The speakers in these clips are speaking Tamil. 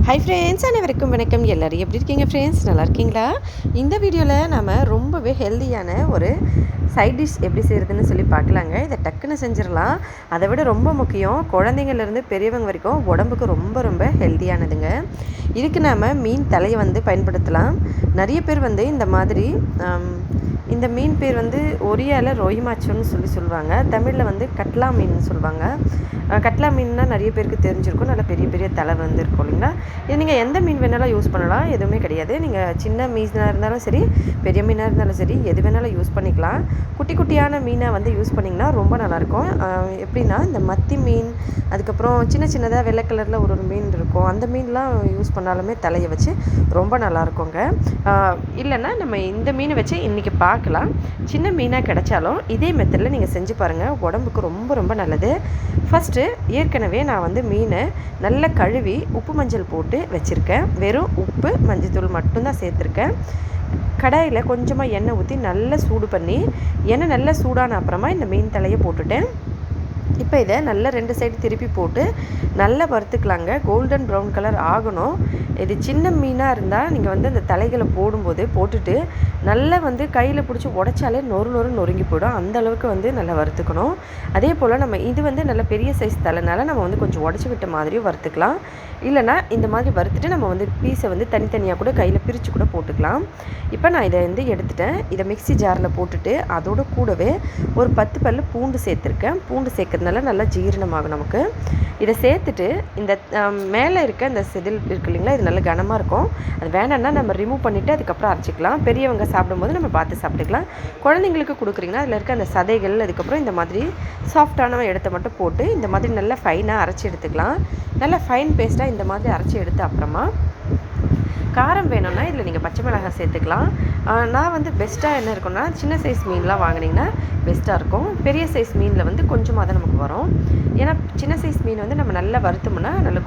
ஹை ஃப்ரெண்ட்ஸ், அனைவருக்கும் வணக்கம். எல்லோரும் எப்படி இருக்கீங்க ஃப்ரெண்ட்ஸ்? நல்லா இருக்கீங்களா? இந்த வீடியோவில் நம்ம ரொம்பவே ஹெல்த்தியான ஒரு சைட் டிஷ் எப்படி செய்கிறதுன்னு சொல்லி பார்க்கலாங்க. இதை டக்குன்னு செஞ்சிடலாம். அதை விட ரொம்ப முக்கியம், குழந்தைங்கள்லேருந்து பெரியவங்க வரைக்கும் உடம்புக்கு ரொம்ப ரொம்ப ஹெல்த்தியானதுங்க. இதுக்கு நாம் மீன் தலையை பயன்படுத்தலாம். நிறைய பேர் இந்த மாதிரி இந்த மீன் பேர் ஒரியாவில் ரொய் மாச்சோன்னு சொல்லுவாங்க. தமிழில் கட்லா மீன் சொல்லுவாங்க. கட்லா மீன்னா நிறைய பேருக்கு தெரிஞ்சிருக்கும். நல்லா பெரிய பெரிய தலை இருக்கும் இல்லைங்களா? இது நீங்கள் எந்த மீன் வேணாலும் யூஸ் பண்ணலாம், எதுவுமே கிடையாது. நீங்கள் சின்ன மீனாக இருந்தாலும் சரி, பெரிய மீனாக இருந்தாலும் சரி, எது வேணாலும் யூஸ் பண்ணிக்கலாம். குட்டி குட்டியான மீனை யூஸ் பண்ணிங்கன்னா ரொம்ப நல்லாயிருக்கும். எப்படின்னா இந்த மத்தி மீன், அதுக்கப்புறம் சின்ன சின்னதாக வெள்ளை கலரில் ஒரு மீன் இருக்கும், அந்த மீன்லாம் யூஸ் பண்ணாலுமே தலையை வச்சு ரொம்ப நல்லாயிருக்குங்க. இல்லைன்னா நம்ம இந்த மீனை வச்சு இன்றைக்கி பார்க்கலாம். சின்ன மீனாக கிடைச்சாலும் இதே மெத்தடில் நீங்கள் செஞ்சு பாருங்கள், உடம்புக்கு ரொம்ப ரொம்ப நல்லது. ஃபஸ்ட்டு ஏற்கனவே நான் மீனை நல்லா கழுவி உப்பு மஞ்சள் போட்டு வச்சுருக்கேன். வெறும் உப்பு மஞ்சள் மட்டும்தான் சேர்த்துருக்கேன். கடாயில் கொஞ்சமாக எண்ணெய் ஊற்றி நல்லா சூடு பண்ணி, எண்ணெய் நல்லா சூடான அப்புறமா இந்த மீன் தலையை போட்டுட்டேன். இப்போ இதை நல்லா 2 சைடு திருப்பி போட்டு நல்லா வறுத்துக்கலாங்க. கோல்டன் ப்ரௌன் கலர் ஆகணும். இது சின்ன மீனாக இருந்தால் நீங்கள் அந்த தலைகளை போட்டுட்டு நல்லா கையில் பிடிச்சி உடைச்சாலே நொறுங்கி போயிடும். அந்த அளவுக்கு நல்லா வறுத்துக்கணும். அதே போல் நம்ம இது நல்ல பெரிய சைஸ் தலைனால நம்ம கொஞ்சம் உடச்சி விட்ட மாதிரியும் வறுத்துக்கலாம். இல்லைனா இந்த மாதிரி வறுத்துட்டு நம்ம பீஸை தனித்தனியாக கூட கையில் பிரித்து கூட போட்டுக்கலாம். இப்போ நான் இதை எடுத்துட்டேன். இதை மிக்ஸி ஜாரில் போட்டுட்டு அதோட கூடவே ஒரு 10 பல் பூண்டு சேர்த்துருக்கேன். பூண்டு சேர்க்கறதுனால நல்லா ஜீரணமாகும் நமக்கு. இதை சேர்த்துட்டு இந்த மேலே இருக்க இந்த செதில் இருக்கு இல்லைங்களா, இது நல்லா கனமாக இருக்கும். அது வேணான்னா நம்ம ரிமூவ் பண்ணிவிட்டு அதுக்கப்புறம் அரைச்சிக்கலாம். பெரியவங்க சாப்பிடும்போது நம்ம பார்த்து சாப்பிட்டுக்கலாம். குழந்தைங்களுக்கு கொடுக்குறீங்கன்னா அதில் இருக்க அந்த சதைகள், அதுக்கப்புறம் இந்த மாதிரி சாஃப்டான இடத்த மட்டும் போட்டு இந்த மாதிரி நல்லா ஃபைனாக அரைச்சி எடுத்துக்கலாம். நல்லா ஃபைன் பேஸ்ட்டாக இந்த மாதிரி அரைச்சி எடுத்த அப்புறமா காரம் வேணும்னா இதில் நீங்கள் பச்சை மிளகாய் சேர்த்துக்கலாம். நான் பெஸ்ட்டாக என்ன இருக்குன்னா, சின்ன சைஸ் மீன்லாம் வாங்கினீங்கன்னா பெஸ்ட்டாக இருக்கும். பெரிய சைஸ் மீனில் கொஞ்சமாக தான் நமக்கு வரும். ஏன்னா சின்ன சைஸ் மீன் நம்ம நல்லா வறுத்தோம்னா நல்லா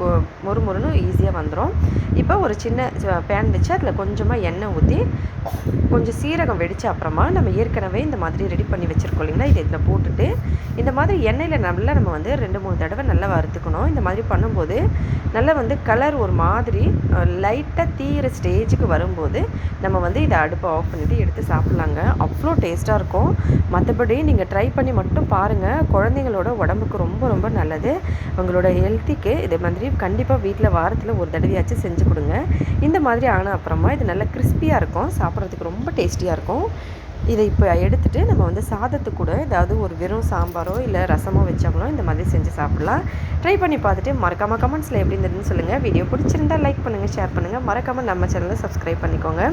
மொறுன்னு ஈஸியாக வந்துடும். இப்போ ஒரு சின்ன பேன் வச்சு அதில் கொஞ்சமாக எண்ணெய் ஊற்றி கொஞ்சம் சீரகம் வெடித்த அப்புறமா நம்ம ஏற்கனவே இந்த மாதிரி ரெடி பண்ணி வச்சுருக்கோம் இல்லைங்களா, இது இதில் போட்டுட்டு இந்த மாதிரி எண்ணெயில் நல்லா நம்ம 2-3 தடவை நல்லா வறுத்துக்கணும். இந்த மாதிரி பண்ணும்போது நல்லா கலர் ஒரு மாதிரி லைட்டாக தீர ஸ்டேஜுக்கு வரும்போது நம்ம இதை அடுப்பை ஆஃப் பண்ணிவிட்டு எடுத்து சாப்பிட்லாங்க. அவ்வளோ டேஸ்ட்டாக இருக்கும். மற்றபடி நீங்கள் ட்ரை பண்ணி மட்டும் பாருங்கள். குழந்தைங்களோட உடம்புக்கு ரொம்ப ரொம்ப நல்லது. உங்களோட ஹெல்த்திக்கு இதே மாதிரி கண்டிப்பாக வீட்டில் வாரத்தில் ஒரு தடவையாச்சும் செஞ்சு கொடுங்க. இந்த மாதிரி ஆன அப்புறமா இது நல்லா கிறிஸ்பியாக இருக்கும், சாப்பிட்றதுக்கு ரொம்ப டேஸ்டியாக இருக்கும். இதை இப்போ எடுத்துகிட்டு நம்ம சாதத்துக்கு கூட ஏதாவது ஒரு வெறும் சாம்பாரோ இல்லை ரசமோ வச்சோம்னா இந்த மாதிரி செஞ்சு சாப்பிட்லாம். ட்ரை பண்ணி பார்த்துட்டு மறக்காமல் கமெண்ட்ஸில் எப்படி இருந்ததுன்னு சொல்லுங்கள். வீடியோ பிடிச்சிருந்தால் லைக் பண்ணுங்கள், ஷேர் பண்ணுங்கள். மறக்காமல் நம்ம சேனலை சப்ஸ்கிரைப் பண்ணிக்கோங்க.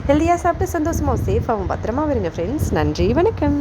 ஹெல்த்தியாக சாப்பிட்டு சந்தோஷமாக சேஃபாகவும் பத்திரமா வருங்க ஃப்ரெண்ட்ஸ். நன்றி, வணக்கம்.